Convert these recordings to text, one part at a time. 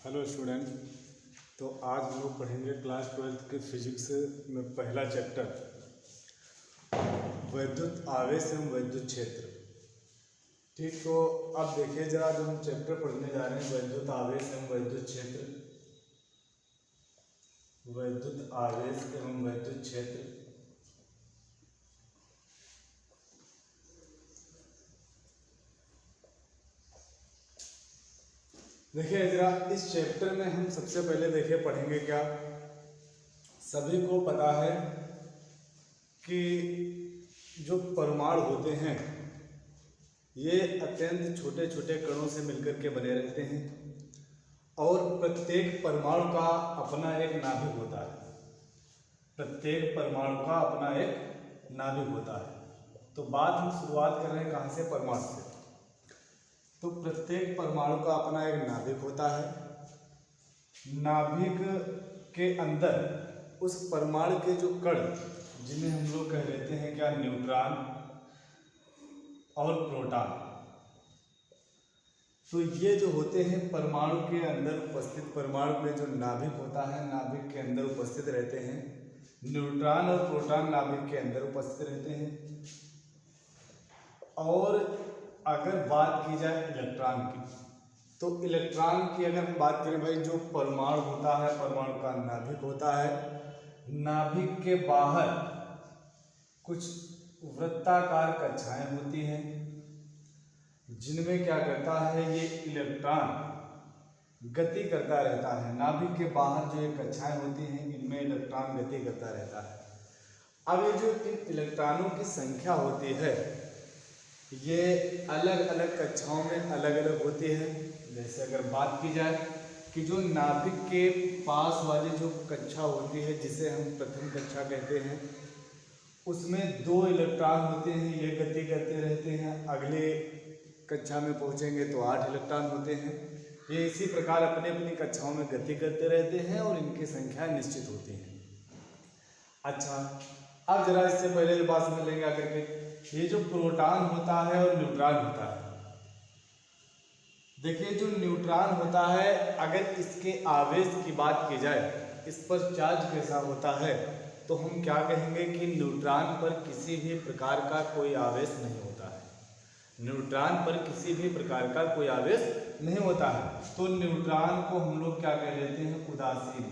Hello student. तो आज हम लोग पढ़ेंगे क्लास 12th के फिजिक्स में पहला चैप्टर वैद्युत आवेश एवं वैद्युत क्षेत्र। ठीक, तो अब देखिए जरा, जो हम चैप्टर पढ़ने जा रहे हैं वैद्युत आवेश एवं वैद्युत क्षेत्र, वैद्युत आवेश एवं वैद्युत क्षेत्र। देखिए जरा, इस चैप्टर में हम सबसे पहले देखिए पढ़ेंगे क्या। सभी को पता है कि जो परमाणु होते हैं ये अत्यंत छोटे छोटे कणों से मिलकर के बने रहते हैं और प्रत्येक परमाणु का अपना एक नाभिक होता है। प्रत्येक परमाणु का अपना एक नाभिक होता है। तो बात हम शुरुआत कर रहे हैं कहाँ से? परमाणु से। तो प्रत्येक परमाणु का अपना एक नाभिक होता है। नाभिक के अंदर उस परमाणु के जो कण, जिन्हें हम लोग कह लेते हैं क्या, न्यूट्रॉन और प्रोटॉन, तो ये जो होते हैं परमाणु के अंदर उपस्थित, परमाणु में जो नाभिक होता है नाभिक के अंदर उपस्थित रहते हैं। न्यूट्रॉन और प्रोटॉन नाभिक के अंदर उपस्थित रहते हैं। और अगर बात की जाए इलेक्ट्रॉन की, तो इलेक्ट्रॉन की अगर हम बात करें भाई, जो परमाणु होता है, परमाणु का नाभिक होता है, नाभिक के बाहर कुछ वृत्ताकार कक्षाएं होती हैं जिनमें क्या करता है, ये इलेक्ट्रॉन गति करता रहता है। नाभिक के बाहर जो ये कक्षाएं होती हैं इनमें इलेक्ट्रॉन गति करता रहता है। अब ये जो इन इलेक्ट्रॉनों की संख्या होती है ये अलग अलग कक्षाओं में अलग अलग होती है। जैसे अगर बात की जाए कि जो नाभिक के पास वाली जो कक्षा होती है जिसे हम प्रथम कक्षा कहते हैं, उसमें 2 इलेक्ट्रॉन होते हैं, ये गति करते रहते हैं। अगले कक्षा में पहुंचेंगे तो 8 इलेक्ट्रॉन होते हैं। ये इसी प्रकार अपनी अपनी कक्षाओं में गति करते रहते हैं और इनकी संख्या निश्चित होती है। अच्छा, अब जरा इससे पहले जो बात समझ लेंगे आकर के, ये जो प्रोटॉन होता है और न्यूट्रॉन होता है, देखिए जो न्यूट्रॉन होता है, अगर इसके आवेश की बात की जाए, इस पर चार्ज कैसा होता है, तो हम क्या कहेंगे कि न्यूट्रॉन पर किसी भी प्रकार का कोई आवेश नहीं होता है। न्यूट्रॉन पर किसी भी प्रकार का कोई आवेश नहीं होता है। तो न्यूट्रॉन को हम लोग क्या कह लेते हैं? उदासीन।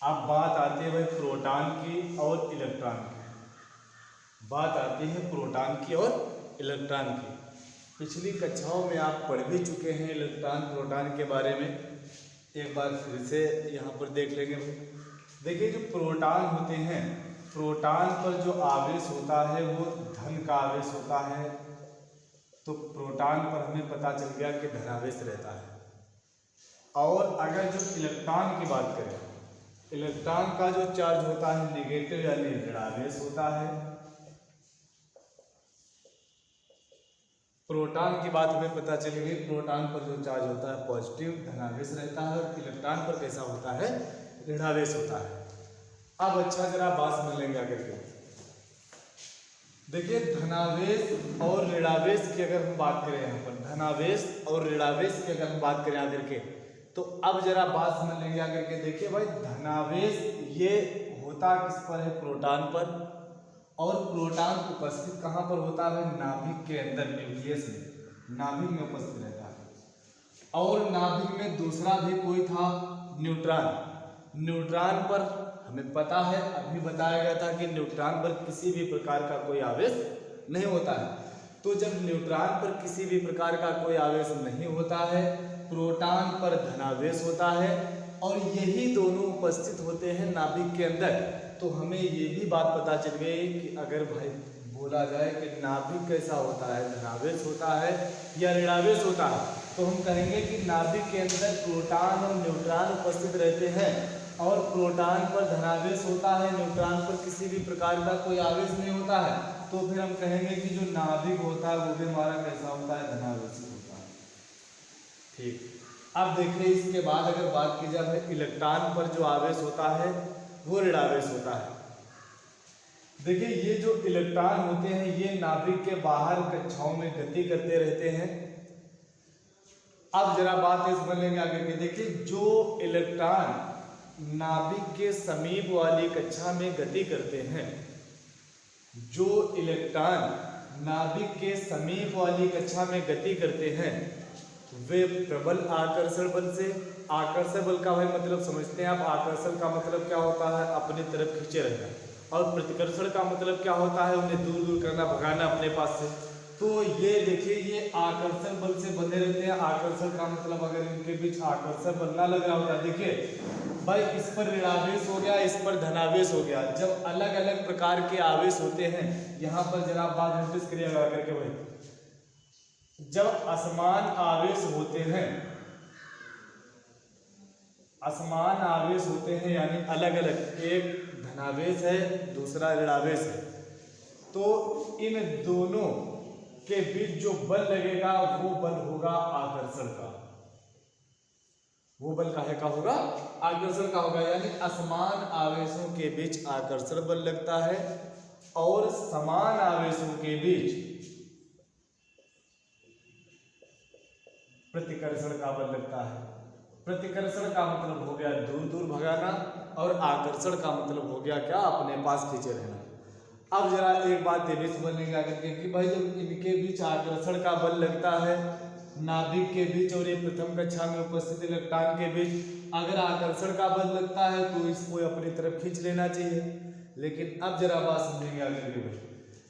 अब बात आती है भाई प्रोटॉन की और इलेक्ट्रॉन की। बात आती है प्रोटॉन की और इलेक्ट्रॉन की। पिछली कक्षाओं में आप पढ़ भी चुके हैं इलेक्ट्रॉन प्रोटॉन के बारे में, एक बार फिर से यहाँ पर देख लेंगे। देखिए जो प्रोटॉन होते हैं, प्रोटॉन पर जो आवेश होता है वो धन का आवेश होता है। तो प्रोटॉन पर हमें पता चल गया कि धनावेश रहता है। और अगर जो इलेक्ट्रॉन की बात करें, इलेक्ट्रॉन का जो चार्ज होता है नेगेटिव यानी ऋणावेश होता है। प्रोटॉन की बात हमें पता चली गई, प्रोटॉन पर जो चार्ज होता है पॉजिटिव धनावेश रहता है और इलेक्ट्रॉन पर कैसा होता है? ऋणावेश होता है। अब अच्छा जरा बात समझ लेंगे आकर के। देखिए धनावेश और ऋणावेश की अगर हम बात करें, यहाँ पर धनावेश और ऋणावेश की अगर हम बात करें आकर के, तो अब जरा बात समझ लेंगे आकर के। देखिए भाई धनावेश ये होता किस पर है? प्रोटॉन पर। और प्रोटॉन उपस्थित कहाँ पर होता है? नाभिक के अंदर, न्यूक्लियस में, नाभिक में उपस्थित रहता है। और नाभिक में दूसरा भी कोई था, न्यूट्रॉन। न्यूट्रॉन पर हमें पता है, अभी बताया गया था कि न्यूट्रॉन पर किसी भी प्रकार का कोई आवेश नहीं होता है। तो जब न्यूट्रॉन पर किसी भी प्रकार का कोई आवेश नहीं होता है, प्रोटॉन पर धनावेश होता है और यही दोनों उपस्थित होते हैं नाभिक के अंदर, तो हमें ये भी बात पता चल गई कि अगर भाई बोला जाए कि नाभिक कैसा होता है, धनावेश होता है या ऋणावेश होता है, तो हम कहेंगे कि नाभिक के अंदर प्रोटॉन और न्यूट्रॉन उपस्थित रहते हैं और प्रोटॉन पर धनावेश होता है, न्यूट्रॉन पर किसी भी प्रकार का कोई आवेश नहीं होता है। तो फिर हम कहेंगे कि जो नाभिक होता है वो भी हमारा कैसा होता है? धनावेशी होता है। ठीक, अब देखिए इसके बाद अगर बात की जाए इलेक्ट्रॉन पर जो आवेश होता है वो ऋणावेश होता है। देखिए ये जो इलेक्ट्रॉन होते हैं ये नाभिक के बाहर कक्षाओं में गति करते रहते हैं अब जरा बात इस समझ लेंगे आगे के। देखिए जो इलेक्ट्रॉन नाभिक के समीप वाली कक्षा में गति करते हैं, जो इलेक्ट्रॉन नाभिक के समीप वाली कक्षा में गति करते हैं वे प्रबल आकर्षण बल से, आकर्षण बल का भाई मतलब समझते हैं आप, आकर्षण का मतलब क्या होता है अपनी तरफ खींचे रहना, और प्रतिकर्षण का मतलब क्या होता है उन्हें दूर दूर करना, भगाना अपने पास से। तो ये देखिए ये आकर्षण बल से बंधे रहते हैं। आकर्षण का मतलब अगर इनके बीच आकर्षण बल ना लग रहा होता, देखिए भाई इस पर ऋणावेश हो गया, इस पर धनावेश हो गया, जब अलग अलग प्रकार के आवेश होते हैं, यहाँ पर जरा बात नोटिस करिएगा करके भाई, जब असमान आवेश होते हैं, असमान आवेश होते हैं यानी अलग अलग, एक धनावेश है दूसरा ऋणावेश है, तो इन दोनों के बीच जो बल लगेगा वो बल होगा आकर्षण का, वो बल काहे का होगा, आकर्षण का होगा। यानी असमान आवेशों के बीच आकर्षण बल लगता है और समान आवेशों के बीच प्रतिकर्षण का बल लगता है। प्रतिकर्षण का मतलब हो गया दूर दूर भगाना और आकर्षण का मतलब हो गया क्या, अपने पास खींचे रहना। अब जरा एक बात ये भी समझ लेंगे आकर के कि भाई जब इनके बीच आकर्षण का बल लगता है नाभिक के बीच और ये प्रथम कक्षा में उपस्थित इलेक्ट्रॉन के बीच, अगर आकर्षण का बल लगता है तो इसको अपनी तरफ खींच लेना चाहिए। लेकिन अब जरा बात समझेंगे आगे के भाई।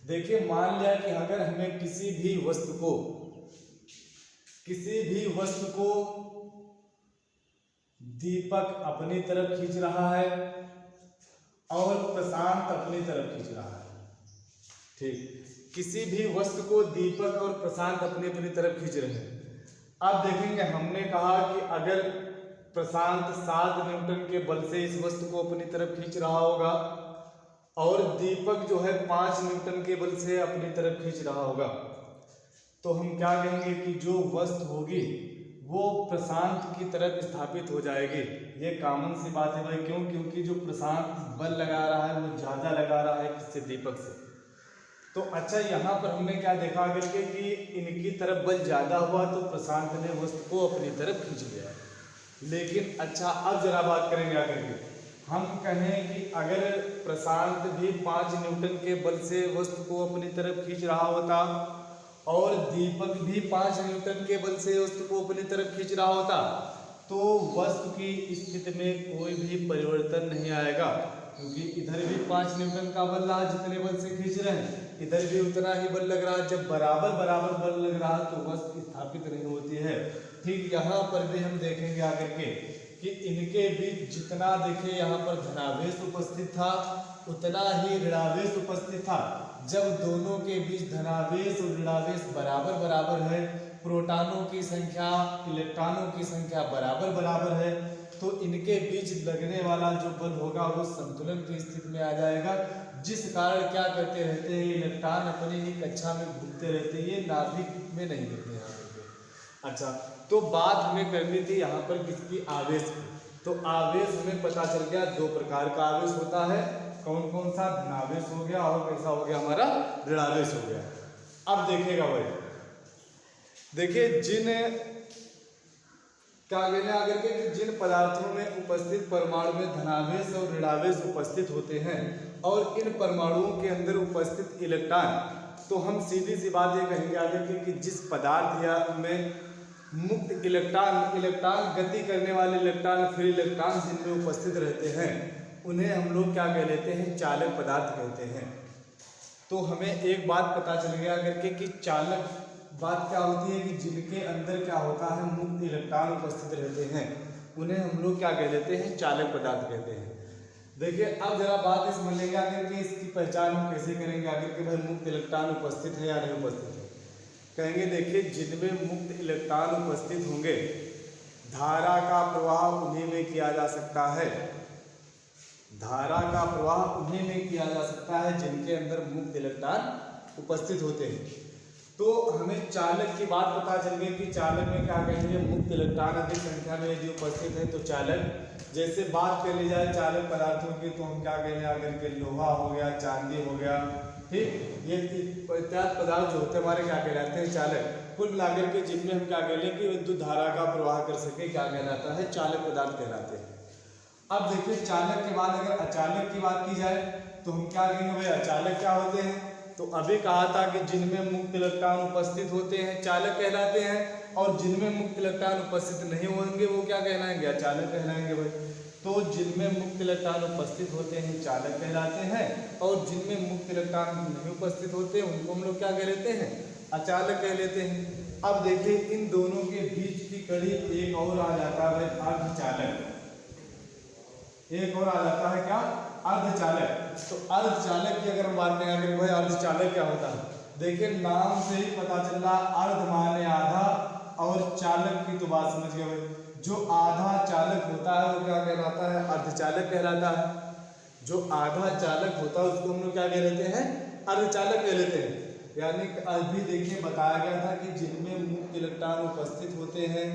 देखिए मान लिया कि अगर हमें किसी भी वस्तु को दीपक अपनी तरफ खींच रहा है और प्रशांत अपनी तरफ खींच रहा है, ठीक, किसी भी वस्तु को दीपक और प्रशांत अपनी अपनी तरफ खींच रहे हैं। अब देखेंगे हमने कहा कि अगर प्रशांत 7 न्यूटन के बल से इस वस्तु को अपनी तरफ खींच रहा होगा और दीपक जो है 5 न्यूटन के बल से अपनी तरफ खींच रहा होगा, तो हम क्या कहेंगे कि जो वस्तु होगी वो प्रशांत की तरफ स्थापित हो जाएगी। ये कॉमन सी बात है भाई, क्यों, क्योंकि जो प्रशांत बल लगा रहा है वो ज्यादा लगा रहा है किससे, दीपक से। तो अच्छा यहाँ पर हमने क्या देखा करके कि इनकी तरफ बल ज्यादा हुआ तो प्रशांत ने वस्तु को अपनी तरफ खींच लिया। लेकिन अच्छा अब जरा बात करेंगे आगे के, हम कहें कि अगर प्रशांत भी 5 न्यूटन के बल से वस्तु को अपनी तरफ खींच रहा होता और दीपक भी 5 न्यूटन के बल से वस्तु को अपनी तरफ खींच रहा होता, तो वस्तु की स्थिति में कोई भी परिवर्तन नहीं आएगा, क्योंकि इधर भी 5 न्यूटन का बल रहा जितने बल से खींच रहे हैं, इधर भी उतना ही बल लग रहा। जब बराबर बराबर बल लग रहा तो वस्तु स्थापित नहीं होती है। ठीक यहाँ पर भी हम देखेंगे आगे के कि इनके बीच जितना देखिए यहाँ पर धनावेश उपस्थित था उतना ही ऋणावेश उपस्थित था। जब दोनों के बीच धनावेश और ऋणावेश बराबर बराबर है, प्रोटॉनों की संख्या इलेक्ट्रॉनों की संख्या बराबर बराबर है, तो इनके बीच लगने वाला जो बल होगा वो संतुलन की स्थिति में आ जाएगा, जिस कारण क्या करते रहते हैं इलेक्ट्रॉन अपनी ही कक्षा में घूमते रहते हैं, ये नाभिक में नहीं गिरते यहाँ पर। अच्छा तो बात हमें करनी थी यहाँ पर किसकी, आवेश की। तो आवेश हमें पता चल गया 2 प्रकार का आवेश होता है, कौन कौन सा, धनावेश हो गया और कैसा हो गया हमारा, ऋणावेश हो गया। अब देखिएगा भाई, देखिए क्या कहने आगे के कि जिन पदार्थों में उपस्थित परमाणु में धनावेश और ऋणावेश उपस्थित होते हैं और इन परमाणुओं के अंदर उपस्थित इलेक्ट्रॉन, तो हम सीधी सी बात ये कहेंगे आगे कि जिस पदार्थ या में मुक्त इलेक्ट्रॉन गति करने वाले इलेक्ट्रॉन फ्री इलेक्ट्रॉन जिनमें उपस्थित रहते हैं उन्हें हम लोग क्या कह लेते हैं, चालक पदार्थ कहते हैं। तो हमें एक बात पता चल गया करके कि चालक बात क्या होती है कि जिनके अंदर क्या होता है मुक्त इलेक्ट्रॉन उपस्थित रहते हैं उन्हें हम लोग क्या कह लेते हैं, चालक पदार्थ कहते हैं। देखिए अब जरा बात इस समझ लेंगे आगे कि इसकी पहचान हम कैसे करेंगे आगे कि भाई मुक्त इलेक्ट्रॉन उपस्थित है या नहीं उपस्थित है। कहेंगे देखिए जिनमें मुक्त इलेक्ट्रॉन उपस्थित होंगे धारा का प्रवाह उन्हीं में किया जा सकता है, धारा का प्रवाह उन्हीं में किया जा सकता है जिनके अंदर मुक्त इलेक्ट्रॉन उपस्थित होते हैं। तो हमें चालक की बात पता चल गई कि चालक में क्या कहेंगे, मुक्त इलेक्ट्रॉन अधिक संख्या में यदि उपस्थित है तो चालक। जैसे बात कर ली जाए चालक पदार्थों की तो हम क्या कहेंगे आगे के, लोहा हो गया, चांदी हो गया, ठीक। ये इत्यादि पदार्थ जो होते हैं हमारे क्या कहलाते हैं, चालक। कुल मिलाकर के जिनमें हम क्या कह लें कि विद्युत धारा का प्रवाह कर सके, क्या कहलाता है, चालक पदार्थ कहलाते हैं। अब देखिए चालक के बाद अगर अचालक की बात की जाए तो हम क्या कहेंगे भाई, अचालक क्या होते हैं। तो अभी कहा था कि जिनमें मुक्त इलेक्ट्रॉन उपस्थित होते हैं चालक कहलाते हैं, और जिनमें मुक्त इलेक्ट्रॉन उपस्थित नहीं होंगे वो क्या कहलाएंगे, अचालक कहलाएंगे भाई। तो जिनमें मुक्त इलेक्ट्रॉन उपस्थित होते हैं चालक कहलाते हैं, और जिनमें मुक्त इलेक्ट्रॉन नहीं उपस्थित होते उनको हम लोग क्या कह लेते हैं, अचालक कह लेते हैं। अब देखिए इन दोनों के बीच की कड़ी एक और आ जाता है भाई, अर्धचालक। एक और आ जाता है क्या, अर्धचालक। तो अर्धचालक की अगर हम बात करें भाई, अर्धचालक क्या होता है, देखिए नाम से ही पता चल रहा, अर्ध माने आधा और चालक की तो बात समझ गए भाई। जो आधा चालक होता है वो क्या कहलाता है, अर्धचालक कहलाता है। जो आधा चालक होता है उसको हम लोग क्या कह लेते हैं, अर्धचालक कह लेते हैं। यानी अभी देखिए बताया गया था कि जिनमें मुक्त इलेक्ट्रॉन उपस्थित होते हैं,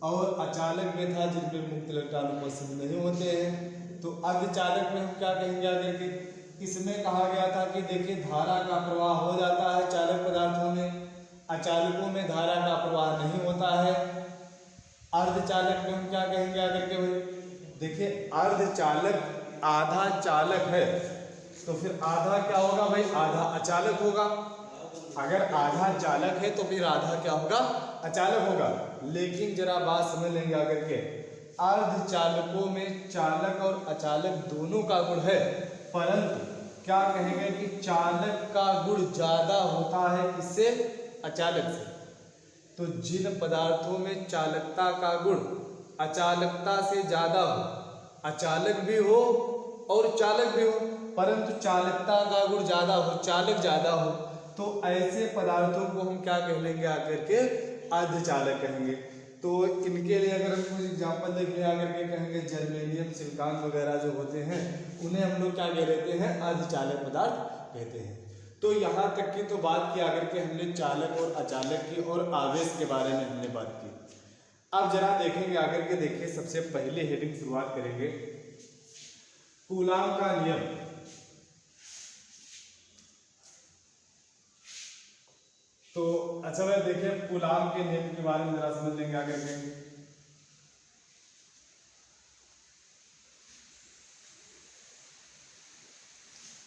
और अचालक में था जिनमें मुक्त इलेक्ट्रॉन उपस्थित नहीं होते हैं। तो अर्धचालक में हम क्या कहेंगे आगे कि इसमें कहा गया था कि देखिए धारा का प्रवाह हो जाता है चालक पदार्थों में, अचालकों में धारा का प्रवाह नहीं होता है। अर्धचालक में हम क्या कहेंगे आगे के भाई, देखिए अर्धचालक आधा चालक है तो फिर आधा क्या होगा भाई, आधा अचालक होगा। अगर आधा चालक है तो फिर आधा क्या होगा, अचालक होगा। लेकिन जरा बात समझ लेंगे आकर के, अर्धचालकों में चालक और अचालक दोनों का गुण है, परंतु क्या कहेंगे कि चालक का गुण ज्यादा होता है किससे, अचालक से। तो जिन पदार्थों में चालकता का गुण अचालकता से ज्यादा हो, अचालक भी हो और चालक भी हो, परंतु चालकता का गुण ज्यादा हो, चालक ज्यादा हो, तो ऐसे पदार्थों को हम क्या कह लेंगे आकर के, अर्धचालक कहेंगे। तो इनके लिए अगर हम कुछ एग्जांपल देख लें आकर के, कहेंगे जर्मेनियम, सिलिकॉन वगैरह जो होते हैं उन्हें हम लोग क्या कह लेते हैं, अर्धचालक पदार्थ कहते हैं। तो यहाँ तक की तो बात की आकर के हमने चालक और अचालक की और आवेश के बारे में हमने बात की। अब जरा देखेंगे आकर के, देखिए सबसे पहले हेडिंग शुरुआत करेंगे कूलाम का नियम। तो अच्छा भाई देखिए कूलाम के नियम के बारे में जरा समझ लेंगे आकर के।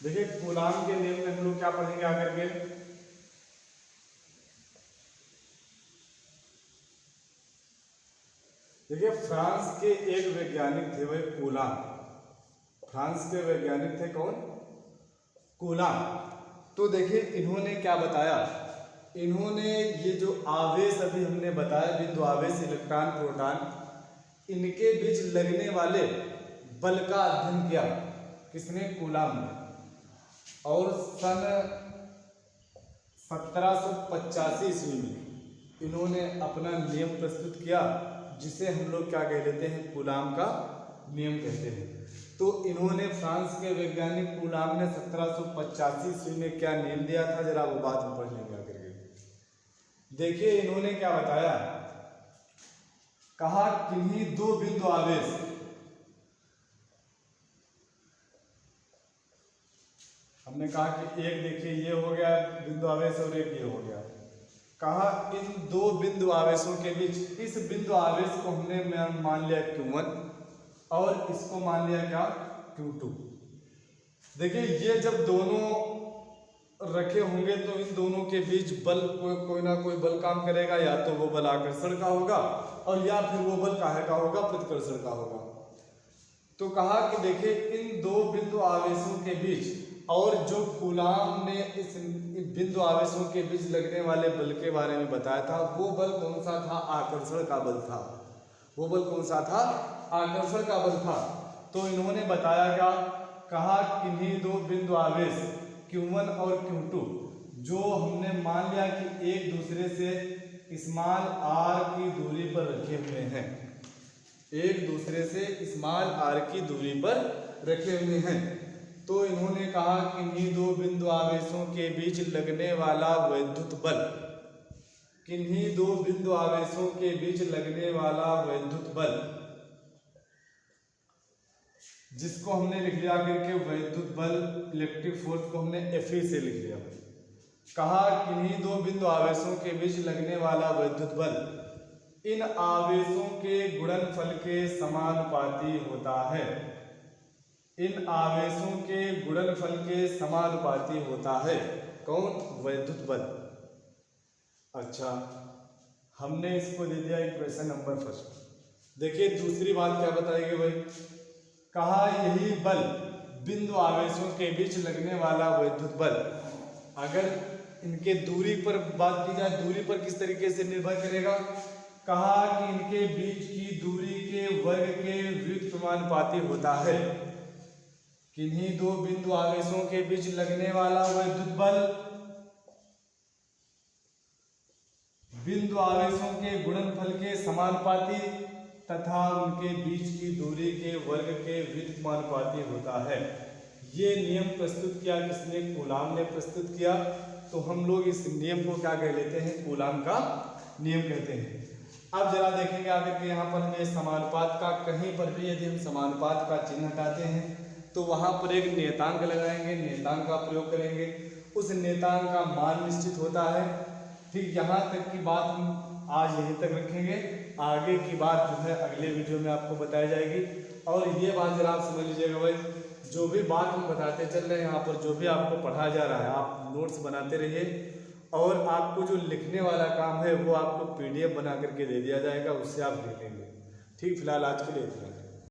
देखिए कूलाम के नियम में हम लोग क्या पढ़ेंगे आकर के, देखिए फ्रांस के एक वैज्ञानिक थे भाई कूलाम। फ्रांस के वैज्ञानिक थे कौन, कूलाम। तो देखिए इन्होंने क्या बताया, इन्होंने ये जो आवेश अभी हमने बताया, बिंदु आवेश, इलेक्ट्रॉन, प्रोटॉन, इनके बीच लगने वाले बल का अध्ययन किया। किसने, कूलाम ने। और सन 1785 ईस्वी में इन्होंने अपना नियम प्रस्तुत किया, जिसे हम लोग क्या कह लेते हैं, कूलाम का नियम कहते हैं। तो इन्होंने, फ्रांस के वैज्ञानिक कूलाम ने 1785 ईस्वी में क्या नियम दिया था, जरा वो बात हम पढ़ लेंगे आकर के। देखिए इन्होंने क्या बताया, कहा किन्हीं दो बिंदु आवेश, हमने कहा कि एक देखिए ये हो गया बिंदु आवेश और एक ये हो गया। कहा इन दो बिंदु आवेशों के बीच, इस बिंदु आवेश को हमने मान लिया Q1 और इसको मान लिया क्या, Q2। देखिए ये जब दोनों रखे होंगे तो इन दोनों के बीच बल कोई ना कोई बल काम करेगा, या तो वो बल आकर्षण का होगा और या फिर वो बल काहे का होगा, प्रतिकर्षण का होगा। तो कहा कि देखिए इन दो बिंदु आवेशों के बीच, और जो कूलाम ने इस बिंदु आवेशों के बीच लगने वाले बल के बारे में बताया था, वो बल कौन सा था, आकर्षण का बल था। वो बल कौन सा था, आकर्षण का बल था। तो इन्होंने बताया क्या, कहा किन्हीं दो बिंदु आवेश Q1 और Q2 जो हमने मान लिया कि एक दूसरे से स्मॉल r की दूरी पर रखे हुए हैं, एक दूसरे से स्मॉल r की दूरी पर रखे हुए हैं। तो इन्होंने कहा कि इन्हीं दो बिंदु आवेशों के बीच लगने वाला वैद्युत बल, किन्हीं दो बिंदु आवेशों के बीच लगने वाला वैद्युत बल जिसको हमने लिख लिया करके वैद्युत बल, इलेक्ट्रिक फोर्स को हमने Fe से लिख लिया। कहा किन्हीं दो बिंदु आवेशों के बीच लगने वाला वैद्युत बल इन आवेशों के गुणनफल के समानुपाती होता है। इन आवेशों के गुणनफल के समानुपाती होता है। कौन? वैद्युत बल। अच्छा, हमने इसको दे दिया इक्वेशन नंबर फर्स्ट। देखिए दूसरी बात क्या बताएगी भाई, कहा यही बल बिंदु आवेशों के बीच लगने वाला वैद्युत बल, अगर इनके दूरी पर बात की जाए, दूरी पर किस तरीके से निर्भर करेगा, कहा कि इनके बीच की दूरी के वर्ग के व्युत्क्रमानुपाती होता है। किन्हीं दो बिंदु आवेशों के बीच लगने वाला वैद्युत बल बिंदु आवेशों के गुणनफल के समानुपाती तथा उनके बीच की दूरी के वर्ग के व्युत्क्रमानुपाती होता है। ये नियम प्रस्तुत किया किसने? कूलाम ने प्रस्तुत किया। तो हम लोग इस नियम को क्या कह लेते हैं? कूलाम का नियम कहते हैं। अब जरा देखेंगे आगे कि यहाँ पर हमें समानुपात का, कहीं पर भी यदि हम समानुपात का चिन्ह हटाते हैं तो वहाँ पर एक नियतांक लगाएंगे, नियतांक का प्रयोग करेंगे, उस नियतांक का मान निश्चित होता है। ठीक, यहाँ तक की बात हम आज यहीं तक रखेंगे। आगे की बात जो है अगले वीडियो में आपको बताई जाएगी। और ये बात जरा आप समझ लीजिएगा भाई, जो भी बात हम बताते चल रहे हैं यहाँ पर, जो भी आपको पढ़ाया जा रहा है, आप नोट्स बनाते रहिए और आपको जो लिखने वाला काम है वो आपको PDF बना करके दे दिया जाएगा, उससे आप लिख लेंगे। ठीक, फिलहाल आज के लिए इतना।